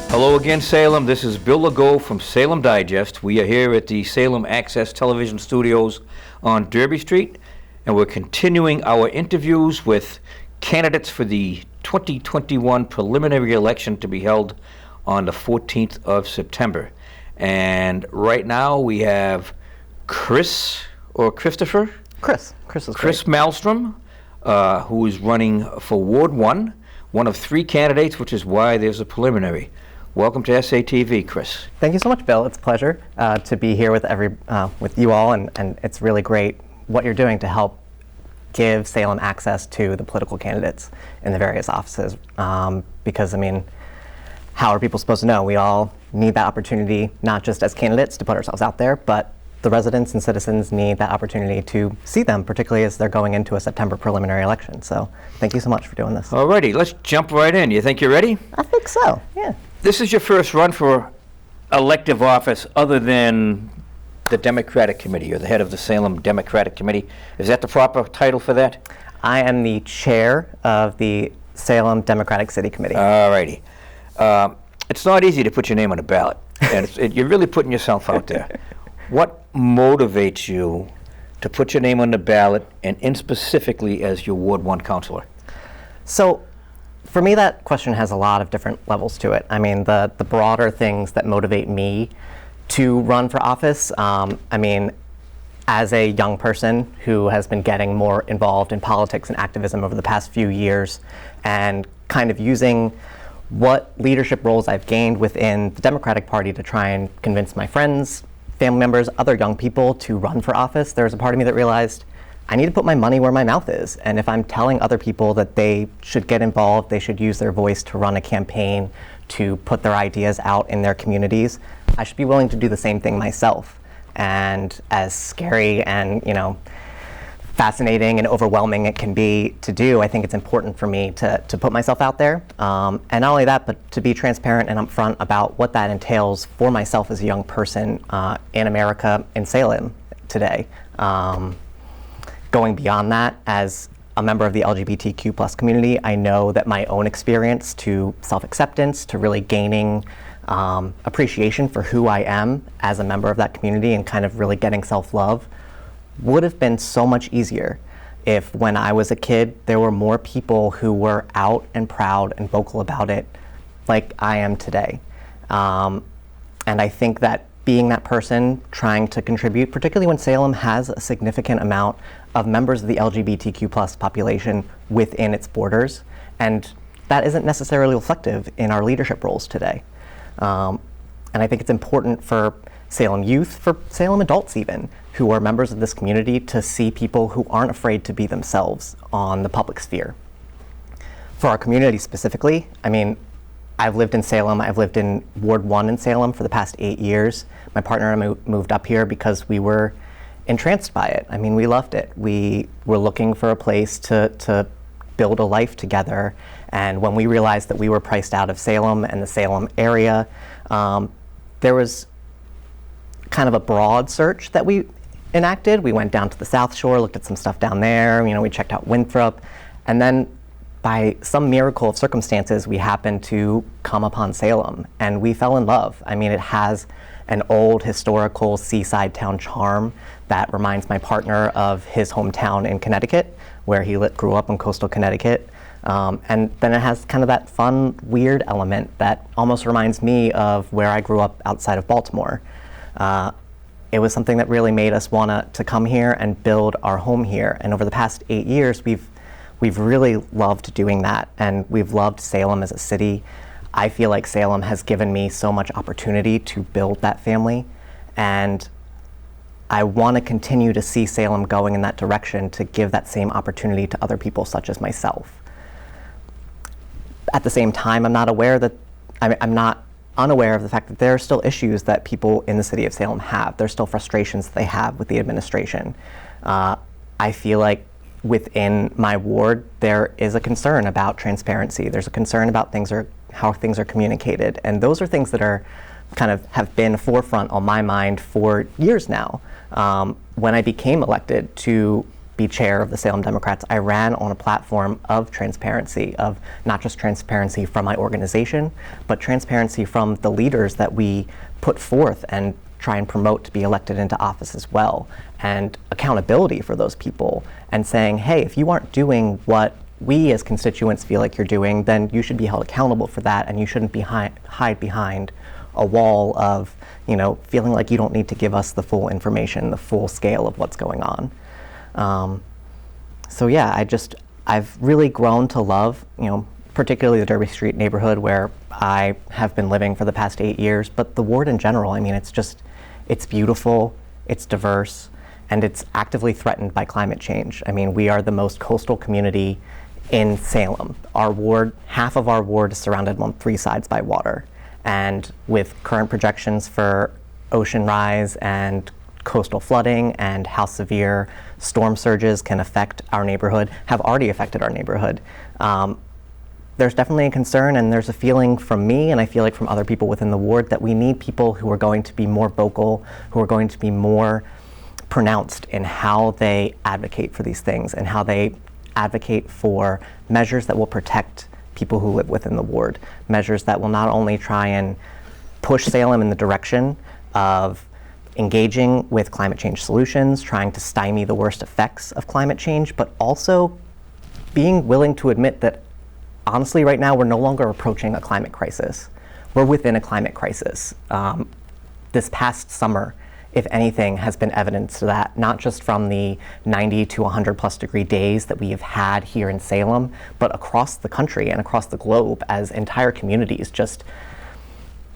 Hello again, Salem. This is Bill Legault from Salem Digest. We are here at the Salem Access Television Studios on Derby Street, and we're continuing our interviews with candidates for the 2021 preliminary election to be held on the 14th of September. And right now we have Chris Chris is Chris great. Malstrom, who is running for Ward 1, one of 3 candidates, which is why there's a preliminary. Welcome to SATV, Chris. Thank you so much, Bill. It's a pleasure to be here with you all, and it's really great what you're doing to help give Salem access to the political candidates in the various offices. Because, I mean, how are people supposed to know? We all need that opportunity, not just as candidates to put ourselves out there, but the residents and citizens need that opportunity to see them, particularly as they're going into a September preliminary election. So thank you so much for doing this. Alrighty, let's jump right in. You think you're ready? I think so, yeah. This is your first run for elective office other than the Democratic Committee. You're the head of the Salem Democratic Committee. Is that the proper title for that? I am the chair of the Salem Democratic City Committee. Alrighty. It's not easy to put your name on a ballot, and you're really putting yourself out there. What motivates you to put your name on the ballot, and in specifically as your Ward 1 councilor? So, for me, that question has a lot of different levels to it. I mean, the broader things that motivate me to run for office, I mean, as a young person who has been getting more involved in politics and activism over the past few years, and kind of using what leadership roles I've gained within the Democratic Party to try and convince my friends, family members, other young people to run for office, there's a part of me that realized I need to put my money where my mouth is. And if I'm telling other people that they should get involved, they should use their voice to run a campaign, to put their ideas out in their communities, I should be willing to do the same thing myself. And as scary and, fascinating and overwhelming it can be to do, I think it's important for me to put myself out there. And not only that, but to be transparent and upfront about what that entails for myself as a young person in America, in Salem today. Going beyond that, as a member of the LGBTQ plus community, I know that my own experience to self-acceptance, to really gaining appreciation for who I am as a member of that community and kind of really getting self-love would have been so much easier if when I was a kid there were more people who were out and proud and vocal about it like I am today. And I think that being that person trying to contribute, particularly when Salem has a significant amount of members of the LGBTQ plus population within its borders, and that isn't necessarily reflective in our leadership roles today. And I think it's important for Salem youth, for Salem adults even, who are members of this community, to see people who aren't afraid to be themselves on the public sphere. For our community specifically, I mean, I've lived in Salem, I've lived in Ward 1 in Salem for the past 8 years. My partner and I moved up here because we were entranced by it. I mean, we loved it. We were looking for a place to build a life together. And when we realized that we were priced out of Salem and the Salem area, there was kind of a broad search that we enacted. We went down to the South Shore, looked at some stuff down there, we checked out Winthrop, and then by some miracle of circumstances, we happened to come upon Salem, and we fell in love. I mean, it has an old historical seaside town charm that reminds my partner of his hometown in Connecticut, where he grew up in coastal Connecticut. And then it has kind of that fun, weird element that almost reminds me of where I grew up outside of Baltimore. It was something that really made us want to come here and build our home here. And over the past 8 years, we've really loved doing that, and we've loved Salem as a city. I feel like Salem has given me so much opportunity to build that family, and I want to continue to see Salem going in that direction to give that same opportunity to other people such as myself. At the same time, I'm not unaware of the fact that there are still issues that people in the city of Salem have. There's still frustrations that they have with the administration. I feel like within my ward, there is a concern about transparency. There's a concern about how things are communicated. And those are things that are kind of have been forefront on my mind for years now. When I became elected to be chair of the Salem Democrats, I ran on a platform of transparency, of not just transparency from my organization, but transparency from the leaders that we put forth and try and promote to be elected into office as well, and accountability for those people, and saying, hey, if you aren't doing what we as constituents feel like you're doing, then you should be held accountable for that, and you shouldn't hide behind a wall of, feeling like you don't need to give us the full information, the full scale of what's going on. So yeah, I've really grown to love, particularly the Derby Street neighborhood where I have been living for the past 8 years, but the ward in general. I mean, it's beautiful, it's diverse, and it's actively threatened by climate change. I mean, we are the most coastal community in Salem. Our ward, half of our ward is surrounded on 3 sides by water. And with current projections for ocean rise and coastal flooding and how severe storm surges can affect our neighborhood, have already affected our neighborhood. There's definitely a concern, and there's a feeling from me, and I feel like from other people within the ward, that we need people who are going to be more vocal, who are going to be more pronounced in how they advocate for these things and how they advocate for measures that will protect people who live within the ward, measures that will not only try and push Salem in the direction of engaging with climate change solutions, trying to stymie the worst effects of climate change, but also being willing to admit that honestly right now we're no longer approaching a climate crisis. We're within a climate crisis. This past summer, if anything, has been evidence to that, not just from the 90 to 100 plus degree days that we have had here in Salem, but across the country and across the globe as entire communities just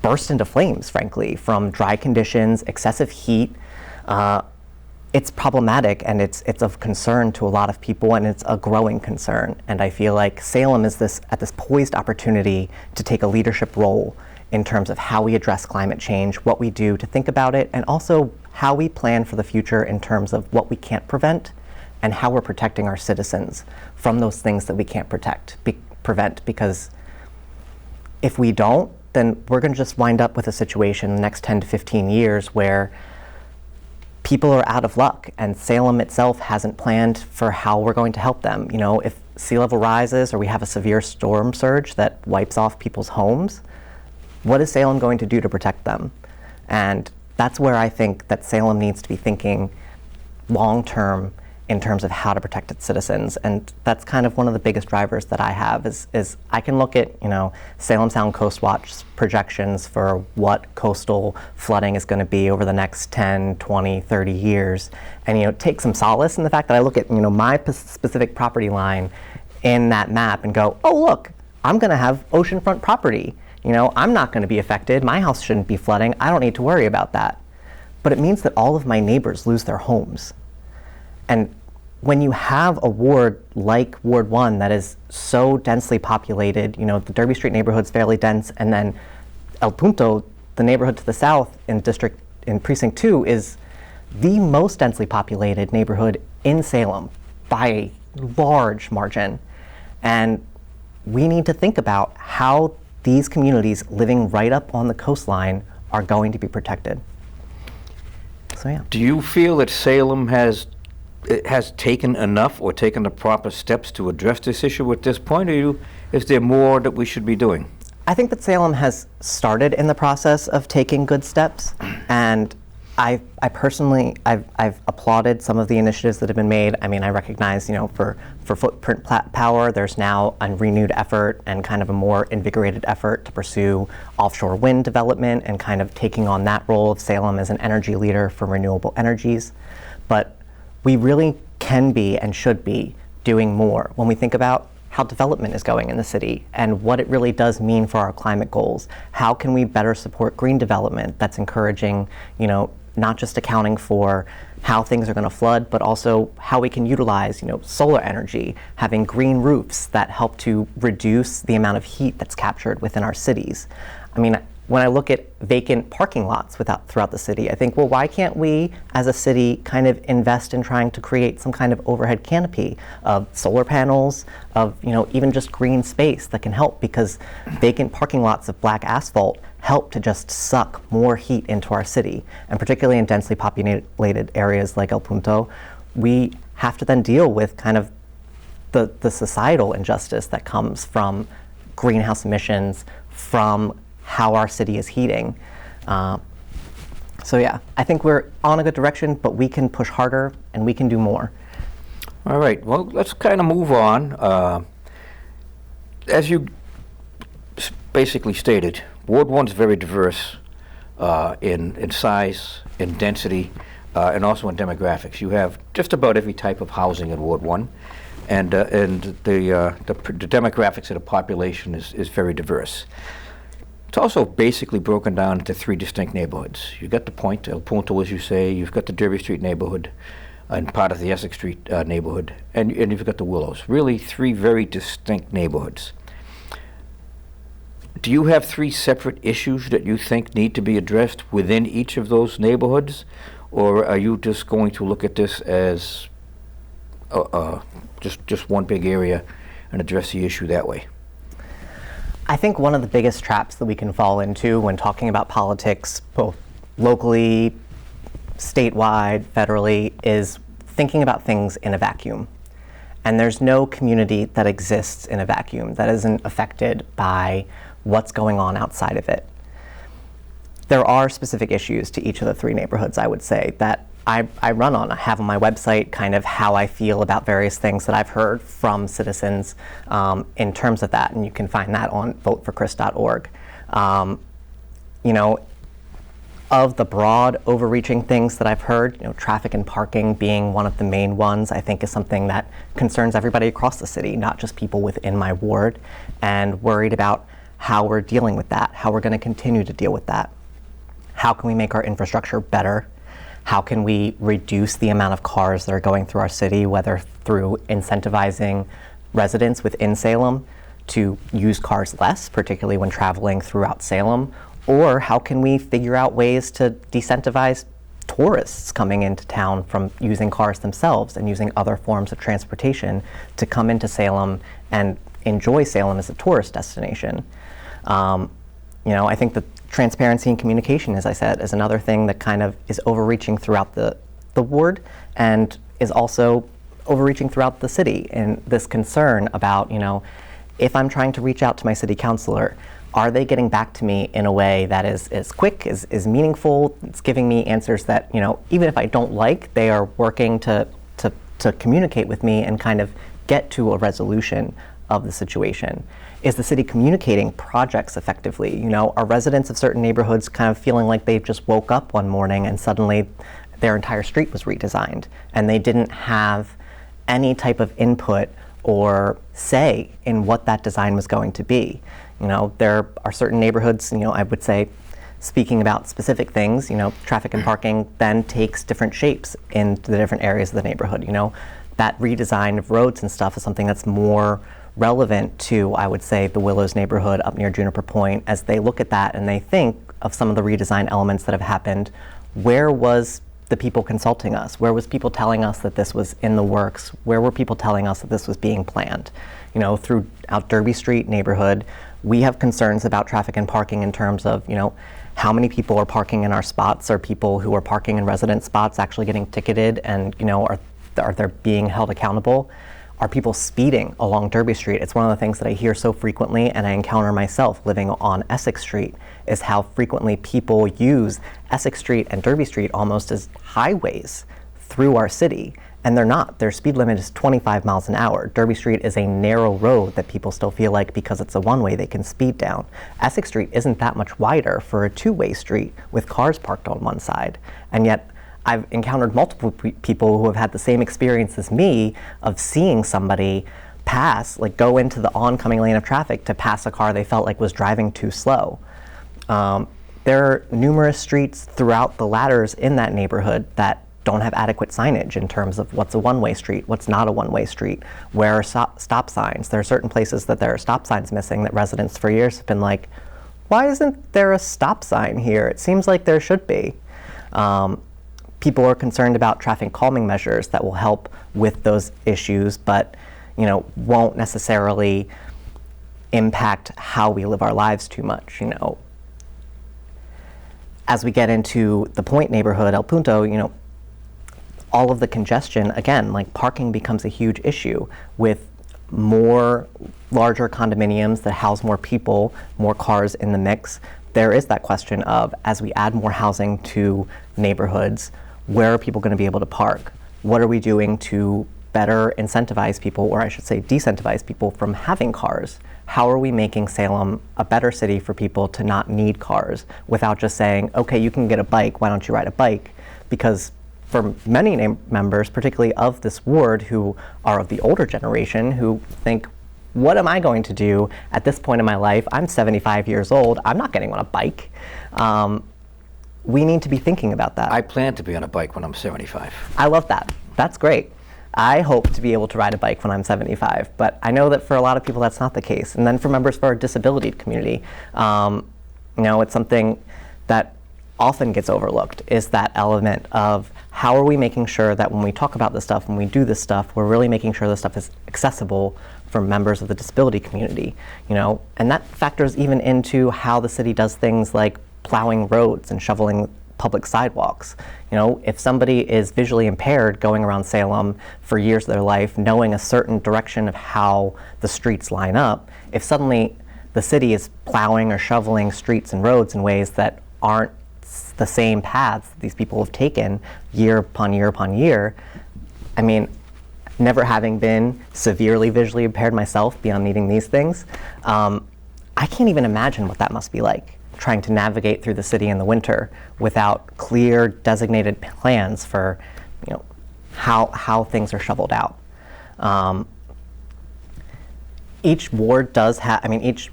burst into flames, frankly, from dry conditions, excessive heat. It's problematic, and it's of concern to a lot of people, and it's a growing concern. And I feel like Salem is at this poised opportunity to take a leadership role in terms of how we address climate change, what we do to think about it, and also how we plan for the future in terms of what we can't prevent and how we're protecting our citizens from those things that we can't prevent. Because if we don't, then we're going to just wind up with a situation in the next 10 to 15 years where people are out of luck, and Salem itself hasn't planned for how we're going to help them. If sea level rises or we have a severe storm surge that wipes off people's homes, what is Salem going to do to protect them? And that's where I think that Salem needs to be thinking long-term in terms of how to protect its citizens. And that's kind of one of the biggest drivers that I have is I can look at, Salem Sound Coast Watch projections for what coastal flooding is going to be over the next 10, 20, 30 years. And, take some solace in the fact that I look at, my specific property line in that map and go, oh, look, I'm going to have oceanfront property. I'm not going to be affected. My house shouldn't be flooding. I don't need to worry about that. But it means that all of my neighbors lose their homes. And when you have a ward like Ward 1 that is so densely populated, the Derby Street neighborhood's fairly dense, and then El Punto, the neighborhood to the south in Precinct 2, is the most densely populated neighborhood in Salem by a large margin. And we need to think about how these communities living right up on the coastline are going to be protected. So yeah. Do you feel that Salem has taken enough or taken the proper steps to address this issue at this point, or is there more that we should be doing? I think that Salem has started in the process of taking good steps, and I personally, I've applauded some of the initiatives that have been made. I mean, I recognize, for footprint power, there's now a renewed effort and kind of a more invigorated effort to pursue offshore wind development and kind of taking on that role of Salem as an energy leader for renewable energies. But we really can be and should be doing more when we think about how development is going in the city and what it really does mean for our climate goals. How can we better support green development that's encouraging, not just accounting for how things are going to flood, but also how we can utilize, solar energy, having green roofs that help to reduce the amount of heat that's captured within our cities. I mean, when I look at vacant parking lots throughout the city, I think, well, why can't we as a city kind of invest in trying to create some kind of overhead canopy of solar panels, of even just green space that can help, because vacant parking lots of black asphalt help to just suck more heat into our city. And particularly in densely populated areas like El Punto, we have to then deal with kind of the societal injustice that comes from greenhouse emissions, from how our city is heating. So yeah, I think we're on a good direction, but we can push harder and we can do more. All right, well, let's kind of move on. As you basically stated, Ward 1 is very diverse in size, in density, and also in demographics. You have just about every type of housing in Ward 1, and the demographics of the population is very diverse. It's also basically broken down into 3 distinct neighborhoods. You've got the Point, El Punto, as you say, you've got the Derby Street neighborhood, and part of the Essex Street neighborhood, and you've got the Willows. Really 3 very distinct neighborhoods. Do you have 3 separate issues that you think need to be addressed within each of those neighborhoods, or are you just going to look at this as just one big area and address the issue that way? I think one of the biggest traps that we can fall into when talking about politics, both locally, statewide, federally, is thinking about things in a vacuum. And there's no community that exists in a vacuum that isn't affected by what's going on outside of it. There are specific issues to each of the 3 neighborhoods, I would say, that I run on. I have on my website kind of how I feel about various things that I've heard from citizens in terms of that, and you can find that on voteforchris.org. You know, of the broad overreaching things that I've heard, you know, traffic and parking being one of the main ones, I think is something that concerns everybody across the city, not just people within my ward, and worried about how we're dealing with that, how we're going to continue to deal with that. How can we make our infrastructure better? How can we reduce the amount of cars that are going through our city, whether through incentivizing residents within Salem to use cars less, particularly when traveling throughout Salem, or how can we figure out ways to decentivize tourists coming into town from using cars themselves and using other forms of transportation to come into Salem and enjoy Salem as a tourist destination. You know, I think that transparency and communication, as I said, is another thing that kind of is overreaching throughout the ward and is also overreaching throughout the city. And this concern about, you know, if I'm trying to reach out to my city councilor, are they getting back to me in a way that is quick, is meaningful, it's giving me answers that, you know, even if I don't like, they are working to communicate with me and kind of get to a resolution of the situation. Is the city communicating projects effectively? You know, are residents of certain neighborhoods kind of feeling like they've just woke up one morning and suddenly their entire street was redesigned and they didn't have any type of input or say in what that design was going to be? You know, there are certain neighborhoods, you know, I would say, speaking about specific things, you know, traffic and parking then takes different shapes in the different areas of the neighborhood. You know, that redesign of roads and stuff is something that's more relevant to, I would say, the Willows neighborhood up near Juniper Point. As they look at that and they think of some of the redesign elements that have happened, where was the people consulting us? Where was people telling us that this was in the works? Where were people telling us that this was being planned? You know, throughout Derby Street neighborhood, we have concerns about traffic and parking in terms of, you know, how many people are parking in our spots? Are people who are parking in resident spots actually getting ticketed and, you know, are they being held accountable? Are people speeding along Derby Street? It's one of the things that I hear so frequently, and I encounter myself living on Essex Street, is how frequently people use Essex Street and Derby Street almost as highways through our city. And they're not. Their speed limit is 25 miles an hour. Derby Street is a narrow road that people still feel like because it's a one-way they can speed down. Essex Street isn't that much wider for a two-way street with cars parked on one side. And yet I've encountered multiple people who have had the same experience as me of seeing somebody pass, like go into the oncoming lane of traffic to pass a car they felt like was driving too slow. There are numerous streets throughout the ladders in that neighborhood that don't have adequate signage in terms of what's a one-way street, what's not a one-way street, where are stop signs. There are certain places that there are stop signs missing that residents for years have been like, why isn't there a stop sign here? It seems like there should be. People are concerned about traffic calming measures that will help with those issues, but you know, won't necessarily impact how we live our lives too much. You know, as we get into the Point neighborhood, El Punto, you know, all of the congestion, again, like parking becomes a huge issue with more larger condominiums that house more people, more cars in the mix. There is that question of, as we add more housing to neighborhoods, where are people going to be able to park? What are we doing to better incentivize people, or I should say decentivize people from having cars? How are we making Salem a better city for people to not need cars without just saying, okay, you can get a bike, why don't you ride a bike? Because for many members, particularly of this ward, who are of the older generation, who think, what am I going to do at this point in my life? I'm 75 years old, I'm not getting on a bike. We need to be thinking about that. I plan to be on a bike when I'm 75. I love that. That's great. I hope to be able to ride a bike when I'm 75, but I know that for a lot of people that's not the case. And then for members of our disability community, it's something that often gets overlooked, is that element of how are we making sure that when we talk about this stuff, when we do this stuff, we're really making sure this stuff is accessible for members of the disability community, and that factors even into how the city does things like plowing roads and shoveling public sidewalks. If somebody is visually impaired going around Salem for years of their life, knowing a certain direction of how the streets line up, if suddenly the city is plowing or shoveling streets and roads in ways that aren't the same paths that these people have taken year upon year upon year, never having been severely visually impaired myself beyond needing these things, I can't even imagine what that must be like, trying to navigate through the city in the winter without clear designated plans for how things are shoveled out. Each ward does have, each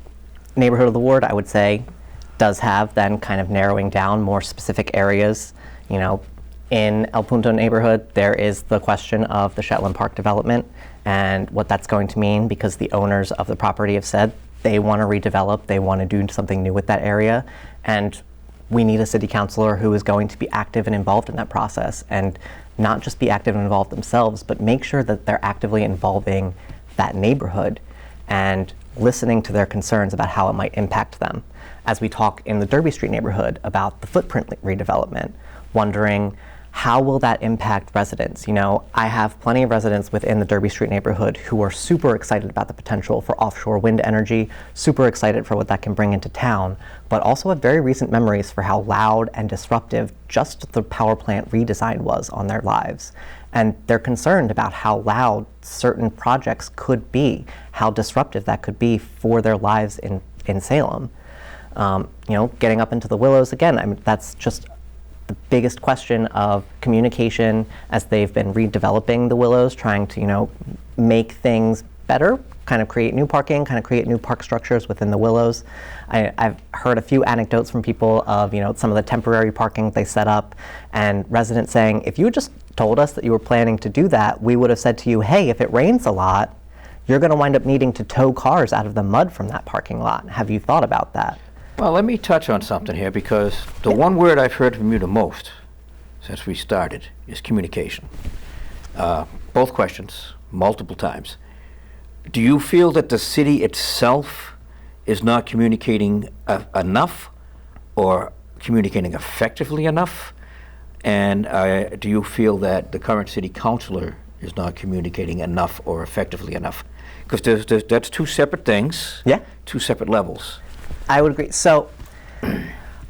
neighborhood of the ward, I would say, does have then kind of narrowing down more specific areas. In El Punto neighborhood, there is the question of the Shetland Park development and what that's going to mean, because the owners of the property have said they want to redevelop, they want to do something new with that area, and we need a city councilor who is going to be active and involved in that process, and not just be active and involved themselves, but make sure that they're actively involving that neighborhood and listening to their concerns about how it might impact them. As we talk in the Derby Street neighborhood about the footprint redevelopment, wondering how will that impact residents? I have plenty of residents within the Derby Street neighborhood who are super excited about the potential for offshore wind energy, super excited for what that can bring into town, but also have very recent memories for how loud and disruptive just the power plant redesign was on their lives. And they're concerned about how loud certain projects could be, how disruptive that could be for their lives in Salem. Getting up into the Willows, again, that's just the biggest question of communication as they've been redeveloping the Willows, trying to, make things better, kind of create new parking, kind of create new park structures within the Willows. I've heard a few anecdotes from people of, some of the temporary parking they set up, and residents saying, if you just told us that you were planning to do that, we would have said to you, hey, if it rains a lot, you're going to wind up needing to tow cars out of the mud from that parking lot. Have you thought about that? Well, let me touch on something here, because the one word I've heard from you the most since we started is communication. Both questions, multiple times. Do you feel that the city itself is not communicating enough, or communicating effectively enough? And do you feel that the current city councilor is not communicating enough or effectively enough? Because that's two separate things, Yeah. two separate levels. I would agree. So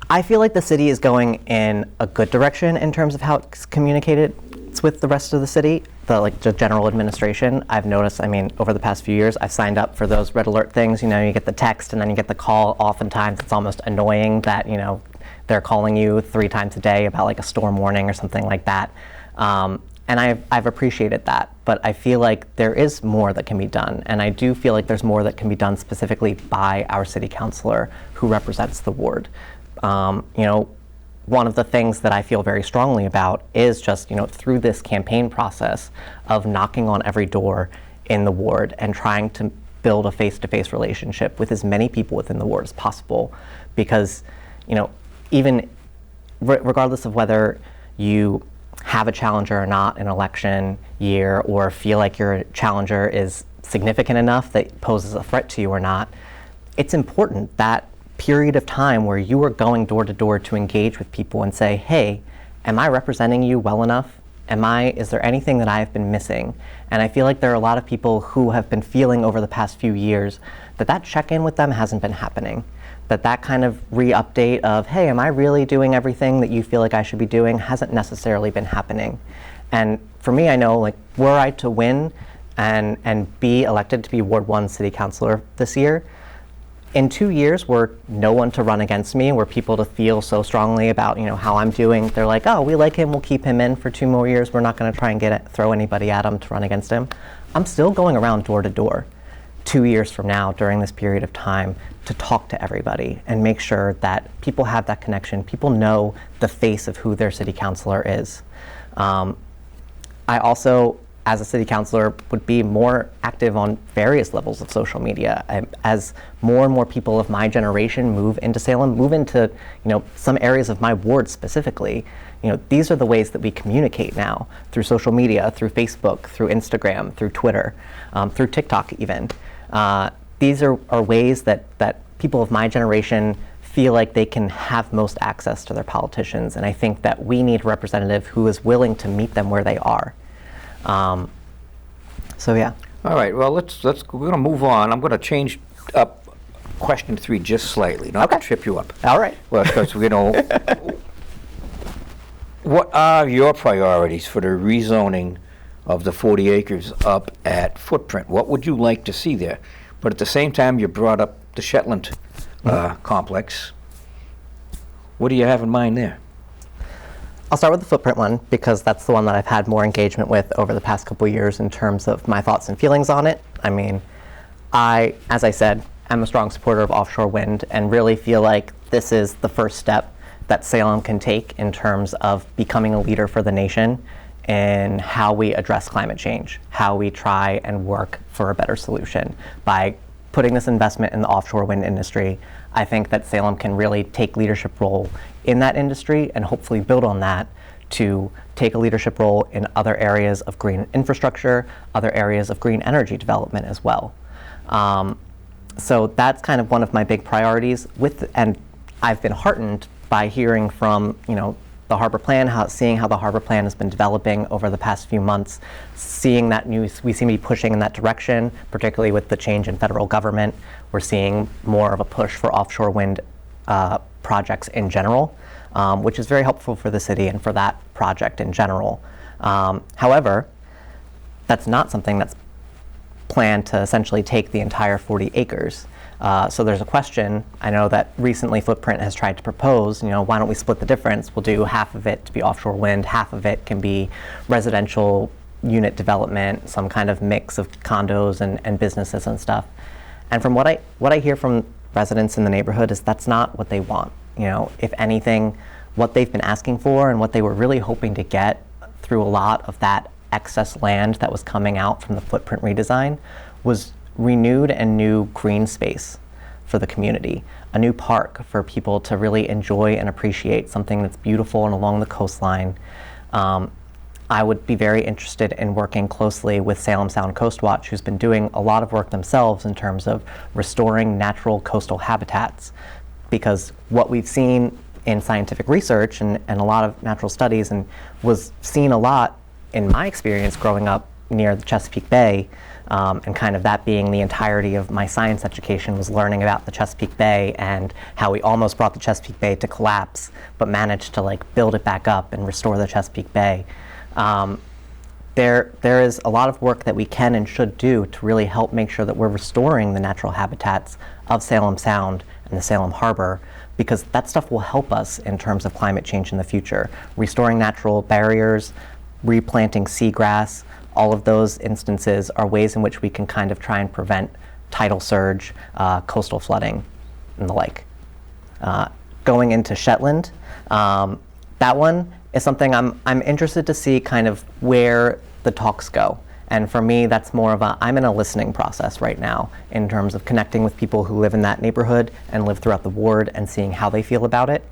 I feel like the city is going in a good direction in terms of how it's communicated with the rest of the city, the general administration. I've noticed, over the past few years, I've signed up for those red alert things. You get the text and then you get the call. Oftentimes it's almost annoying that, they're calling you 3 times a day about like a storm warning or something like that. And I've appreciated that, but I feel like there is more that can be done. And I do feel like there's more that can be done specifically by our city councilor who represents the ward. One of the things that I feel very strongly about is just, through this campaign process of knocking on every door in the ward and trying to build a face-to-face relationship with as many people within the ward as possible. Because, even regardless of whether you have a challenger or not in an election year, or feel like your challenger is significant enough that poses a threat to you or not, it's important that period of time where you are going door to door to engage with people and say, hey, am I representing you well enough Is there anything that I've been missing? And I feel like there are a lot of people who have been feeling over the past few years that check-in with them hasn't been happening. That kind of re-update of, hey, am I really doing everything that you feel like I should be doing, hasn't necessarily been happening. And for me, I know, like, were I to win and be elected to be Ward 1 City Councilor this year, in 2 years, were no one to run against me, were people to feel so strongly about, how I'm doing, they're like, oh, we like him, we'll keep him in for 2 more years, we're not going to try and throw anybody at him to run against him. I'm still going around door to door 2 years from now during this period of time to talk to everybody and make sure that people have that connection, people know the face of who their city councilor is. I also, as a city councilor, would be more active on various levels of social media. As more and more people of my generation move into Salem, move into some areas of my ward specifically, these are the ways that we communicate now, through social media, through Facebook, through Instagram, through Twitter, through TikTok even. These are ways that people of my generation feel like they can have most access to their politicians, and I think that we need a representative who is willing to meet them where they are. So yeah. All right, well, we're going to move on. I'm going to change up question 3 just slightly, not to trip you up. All right. Well, because, what are your priorities for the rezoning of the 40 acres up at Footprint? What would you like to see there? But at the same time, you brought up the Shetland complex. What do you have in mind there? I'll start with the Footprint one because that's the one that I've had more engagement with over the past couple of years in terms of my thoughts and feelings on it. I mean, as I said, I'm a strong supporter of offshore wind and really feel like this is the first step that Salem can take in terms of becoming a leader for the nation in how we address climate change, how we try and work for a better solution. By putting this investment in the offshore wind industry, I think that Salem can really take leadership role in that industry and hopefully build on that to take a leadership role in other areas of green infrastructure, other areas of green energy development as well. So that's kind of one of my big priorities. And I've been heartened by hearing from the harbor plan, seeing how the harbor plan has been developing over the past few months, seeing that we seem to be pushing in that direction, particularly with the change in federal government. We're seeing more of a push for offshore wind projects in general, which is very helpful for the city and for that project in general. However, that's not something that's planned to essentially take the entire 40 acres. So there's a question. I know that recently Footprint has tried to propose, why don't we split the difference? We'll do half of it to be offshore wind, half of it can be residential unit development, some kind of mix of condos and businesses and stuff. And from what I hear from residents in the neighborhood is that's not what they want. If anything, what they've been asking for and what they were really hoping to get through a lot of that excess land that was coming out from the Footprint redesign was renewed and new green space for the community, a new park for people to really enjoy and appreciate, something that's beautiful and along the coastline. I would be very interested in working closely with Salem Sound Coast Watch, who's been doing a lot of work themselves in terms of restoring natural coastal habitats, because what we've seen in scientific research and a lot of natural studies, and was seen a lot in my experience growing up near the Chesapeake Bay, and kind of that being the entirety of my science education, was learning about the Chesapeake Bay and how we almost brought the Chesapeake Bay to collapse, but managed to build it back up and restore the Chesapeake Bay. There is a lot of work that we can and should do to really help make sure that we're restoring the natural habitats of Salem Sound and the Salem Harbor, because that stuff will help us in terms of climate change in the future. Restoring natural barriers, replanting seagrass, all of those instances are ways in which we can kind of try and prevent tidal surge, coastal flooding, and the like. Going into Shetland, that one is something I'm interested to see kind of where the talks go. And for me, that's more of I'm in a listening process right now in terms of connecting with people who live in that neighborhood and live throughout the ward and seeing how they feel about it.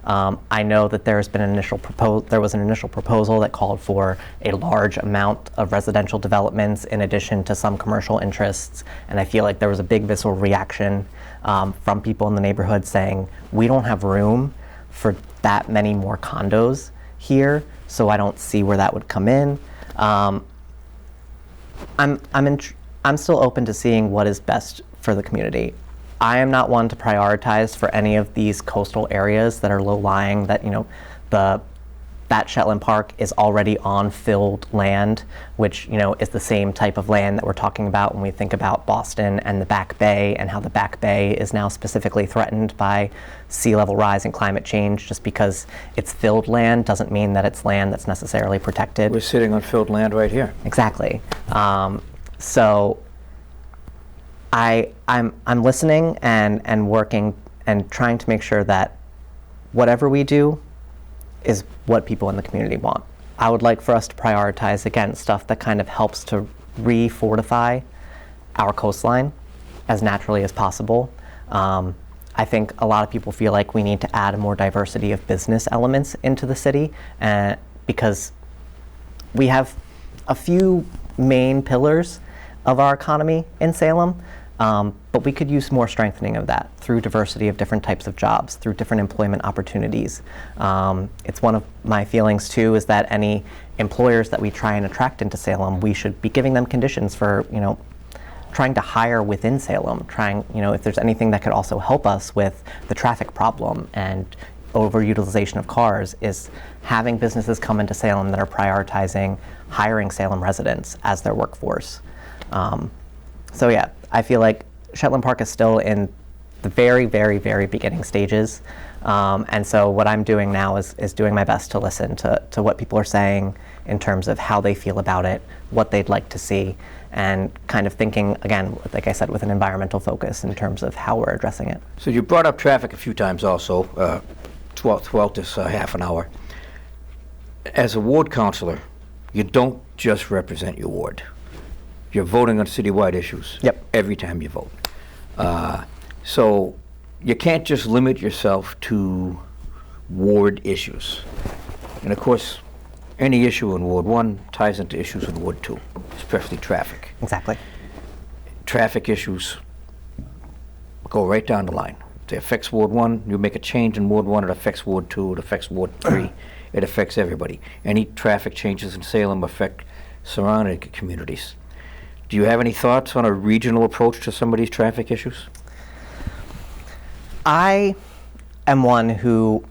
I know that there was an initial proposal that called for a large amount of residential developments in addition to some commercial interests, and I feel like there was a big visceral reaction from people in the neighborhood saying, we don't have room for that many more condos here so I don't see where that would come in. I'm still open to seeing what is best for the community. I am not one to prioritize for any of these coastal areas that are low-lying, that, that Shetland Park is already on filled land, which, is the same type of land that we're talking about when we think about Boston and the Back Bay, and how the Back Bay is now specifically threatened by sea level rise and climate change. Just because it's filled land doesn't mean that it's land that's necessarily protected. We're sitting on filled land right here. Exactly. So I'm listening and working and trying to make sure that whatever we do is what people in the community want. I would like for us to prioritize, again, stuff that kind of helps to re-fortify our coastline as naturally as possible. I think a lot of people feel like we need to add a more diversity of business elements into the city, because we have a few main pillars of our economy in Salem, but we could use more strengthening of that through diversity of different types of jobs, through different employment opportunities. It's one of my feelings too, is that any employers that we try and attract into Salem, we should be giving them conditions for, trying to hire within Salem, if there's anything that could also help us with the traffic problem and overutilization of cars, is having businesses come into Salem that are prioritizing hiring Salem residents as their workforce. So yeah, I feel like Shetland Park is still in the very, very, very beginning stages. And so what I'm doing now is doing my best to listen to what people are saying in terms of how they feel about it, what they'd like to see, and kind of thinking, again, like I said, with an environmental focus in terms of how we're addressing it. So you brought up traffic a few times also throughout this half an hour. As a ward councilor, you don't just represent your ward. You're voting on citywide issues. Yep. Every time you vote. So you can't just limit yourself to ward issues. And of course, any issue in Ward 1 ties into issues in Ward 2, especially traffic. Exactly. Traffic issues go right down the line. If it affects Ward 1, you make a change in Ward 1, it affects Ward 2, it affects Ward 3, it affects everybody. Any traffic changes in Salem affect surrounding communities. Do you have any thoughts on a regional approach to some of these traffic issues? I am one who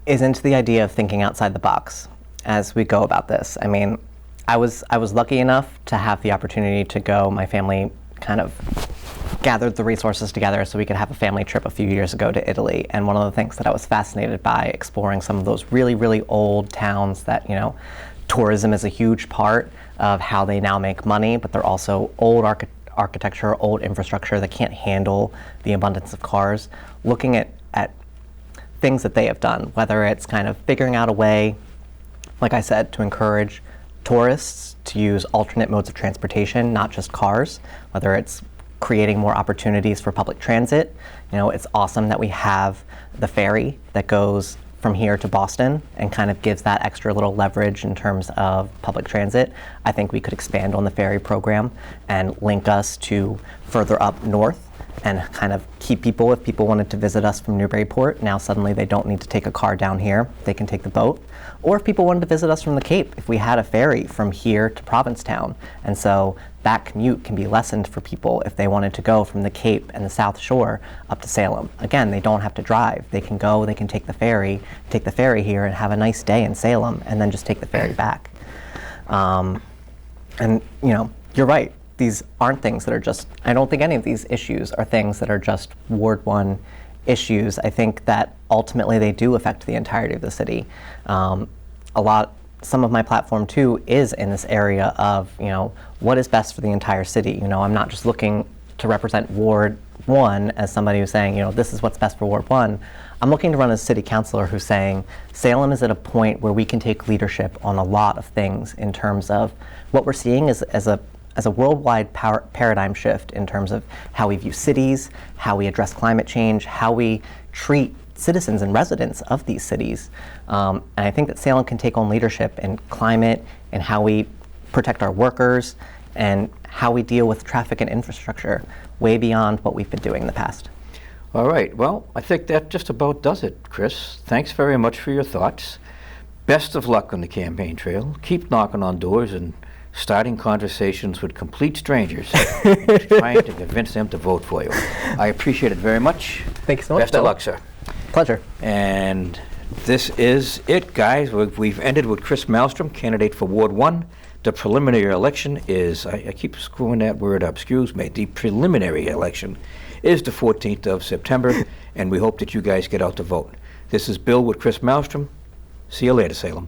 is into the idea of thinking outside the box as we go about this. I mean, I was lucky enough to have the opportunity to go. My family kind of gathered the resources together so we could have a family trip a few years ago to Italy. And one of the things that I was fascinated by, exploring some of those really, really old towns that, tourism is a huge part of how they now make money, but they're also old architecture, old infrastructure that can't handle the abundance of cars. Looking at things that they have done, whether it's kind of figuring out a way, like I said, to encourage tourists to use alternate modes of transportation, not just cars, whether it's creating more opportunities for public transit. It's awesome that we have the ferry that goes from here to Boston and kind of gives that extra little leverage in terms of public transit. I think we could expand on the ferry program and link us to further up north and kind of keep people, if people wanted to visit us from Newburyport, now suddenly they don't need to take a car down here, they can take the boat. Or if people wanted to visit us from the Cape, if we had a ferry from here to Provincetown. And so that commute can be lessened for people if they wanted to go from the Cape and the South Shore up to Salem. Again, they don't have to drive. They can go, they can take the ferry here and have a nice day in Salem and then just take the ferry back. And you're right. These aren't things that are just, I don't think any of these issues are things that are just Ward 1 issues. I think that ultimately they do affect the entirety of the city. Some of my platform too is in this area of, what is best for the entire city. I'm not just looking to represent Ward 1 as somebody who's saying, this is what's best for Ward 1. I'm looking to run as a city councilor who's saying Salem is at a point where we can take leadership on a lot of things in terms of what we're seeing as a worldwide paradigm shift in terms of how we view cities, how we address climate change, how we treat citizens and residents of these cities. And I think that Salem can take on leadership in climate and how we protect our workers and how we deal with traffic and infrastructure way beyond what we've been doing in the past. All right. Well, I think that just about does it, Chris. Thanks very much for your thoughts. Best of luck on the campaign trail. Keep knocking on doors and starting conversations with complete strangers, trying to convince them to vote for you. I appreciate it very much. Thank you so much, Best of Bill. luck, sir. Pleasure. And this is it, guys. We've ended with Chris Malstrom, candidate for Ward 1. The preliminary election is, I keep screwing that word up, excuse me. The preliminary election is the 14th of September, and we hope that you guys get out to vote. This is Bill with Chris Malstrom. See you later, Salem.